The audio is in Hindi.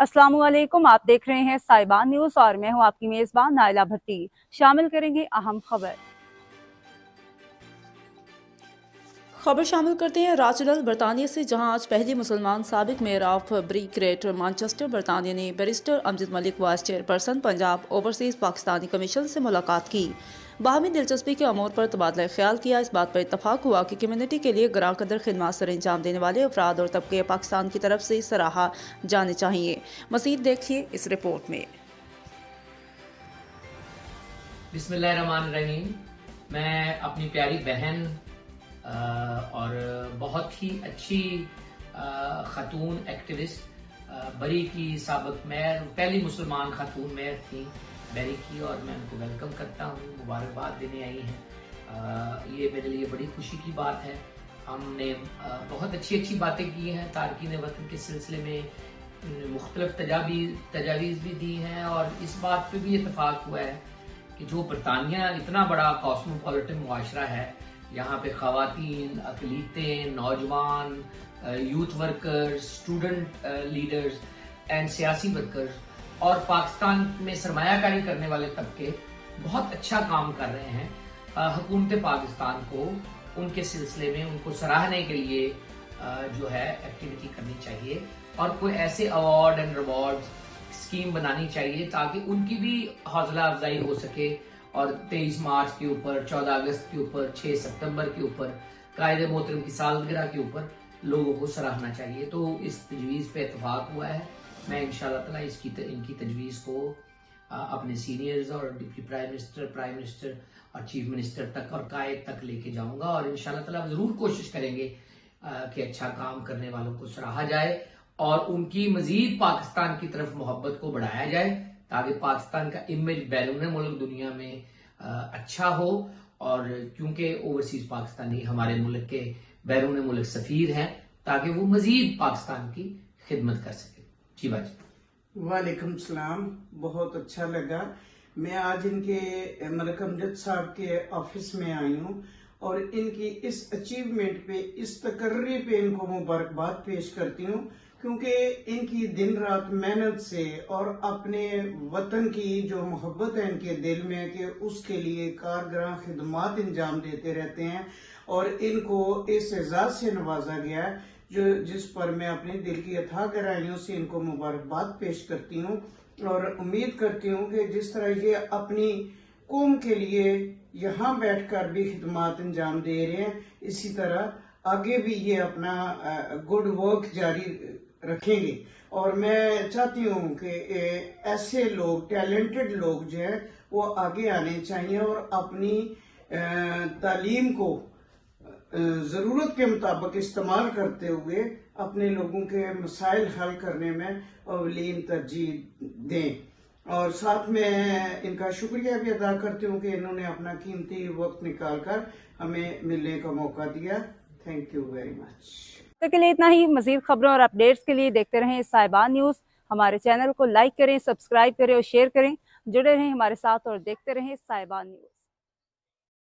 अस्सलामुअलैकुम, आप देख रहे हैं साहिबान न्यूज और मैं हूं आपकी मेजबान नाइला भट्टी। शामिल करेंगे अहम खबर शामिल करते हैं राजदल बरतानिया से, जहां आज पहली मुसलमान साबिक मेयर ऑफ बरी ग्रेटर मैनचेस्टर बरतानिया ने barrister Amjad Malik vice chairperson Punjab overseas Pakistani commission से मुलाकात की। बाहमी दिलचस्पी के अमूर पर तबादला ख्याल किया। इस बात पर इत्तफाक हुआ कि कम्युनिटी के लिए ग्रां कदर खिदमत सर अंजाम देने वाले अफराद और तबके पाकिस्तान की तरफ से सराहा जाने चाहिए। मज़ीद देखिए इस रिपोर्ट में। बिस्मिल्लाहिर्रहमानिर्रहीम। मैं अपनी प्यारी बहन और बहुत ही अच्छी खातून एक्टिविस्ट बरी की साबिक मेयर, पहली मुसलमान खातून मेयर थी बरी की, और मैं उनको वेलकम करता हूँ, मुबारकबाद देने आई हैं। ये मेरे लिए बड़ी खुशी की बात है। हमने बहुत अच्छी अच्छी बातें की हैं तारकीन वतन के सिलसिले में, मुख्तलिफ तजावीज़ भी दी हैं, और इस बात पे भी इतफाक हुआ है कि जो बरतानिया इतना बड़ा कॉस्मोपॉलिटन मुआशरा है, यहाँ पे ख़वातीन, अक़लीतें, नौजवान, youth workers, student leaders and सियासी वर्कर्स और पाकिस्तान में सरमायाकारी करने वाले तबके बहुत अच्छा काम कर रहे हैं। हुकूमत पाकिस्तान को उनके सिलसिले में उनको सराहने के लिए जो है एक्टिविटी करनी चाहिए, और कोई ऐसे अवार्ड एंड रिवॉर्ड स्कीम बनानी चाहिए ताकि उनकी भी हौसला अफजाई हो सके, और 23 मार्च के ऊपर, 14 अगस्त के ऊपर, 6 सितंबर के ऊपर, कायदे मोहतरम की सालगिरह के ऊपर लोगों को सराहना चाहिए। तो इस तजवीज़ पे इतफाक हुआ है। मैं इंशाअल्लाह ताला इनकी तजवीज़ को अपने सीनियर्स और डिप्टी प्राइम मिनिस्टर और चीफ मिनिस्टर तक और कायद तक लेके जाऊंगा, और इंशाअल्लाह ताला ज़रूर कोशिश करेंगे कि अच्छा काम करने वालों को सराहा जाए और उनकी मजीद पाकिस्तान की तरफ मोहब्बत को बढ़ाया जाए, ताकि पाकिस्तान का इमेज बैरून मुल्क दुनिया में अच्छा हो। और क्योंकि ओवरसीज पाकिस्तानी हमारे मुल्क के बैरून मुल्क सफीर हैं, ताकि वो मजीद पाकिस्तान की खिदमत कर सके। जी बाजी। वालेकुम सलाम। बहुत अच्छा लगा। मैं आज इनके मलिक अमजद साहब के ऑफिस में आई हूँ और इनकी इस अचीवमेंट पे, इस तकर्री पे इनको मुबारकबाद पेश करती हूँ, क्योंकि इनकी दिन रात मेहनत से और अपने वतन की जो मोहब्बत है इनके दिल में, कि उसके लिए कारगर खिदमात अंजाम देते रहते हैं, और इनको इस एजाज से नवाजा गया है जिस पर मैं अपने दिल की अथाह गहराइयों से इनको मुबारकबाद पेश करती हूँ, और उम्मीद करती हूँ कि जिस तरह ये अपनी कौम के लिए यहाँ बैठकर भी खिदमात अंजाम दे रहे हैं, इसी तरह आगे भी ये अपना गुड वर्क जारी रखेंगे। और मैं चाहती हूँ कि ऐसे लोग, टैलेंटेड लोग जो है वो आगे आने चाहिए और अपनी तालीम को जरूरत के मुताबिक इस्तेमाल करते हुए अपने लोगों के मसाइल हल करने में अवलीन तरजीह दें। और साथ में इनका शुक्रिया भी अदा करती हूँ कि इन्होंने अपना कीमती वक्त निकालकर हमें मिलने का मौका दिया। Thank you very much. तक के लिए इतना ही। मजीद खबरों और अपडेट्स के लिए देखते रहें साहिबान न्यूज़। हमारे चैनल को लाइक करें, सब्सक्राइब करें और शेयर करें। जुड़े रहें हमारे साथ और देखते रहें साहिबान न्यूज़।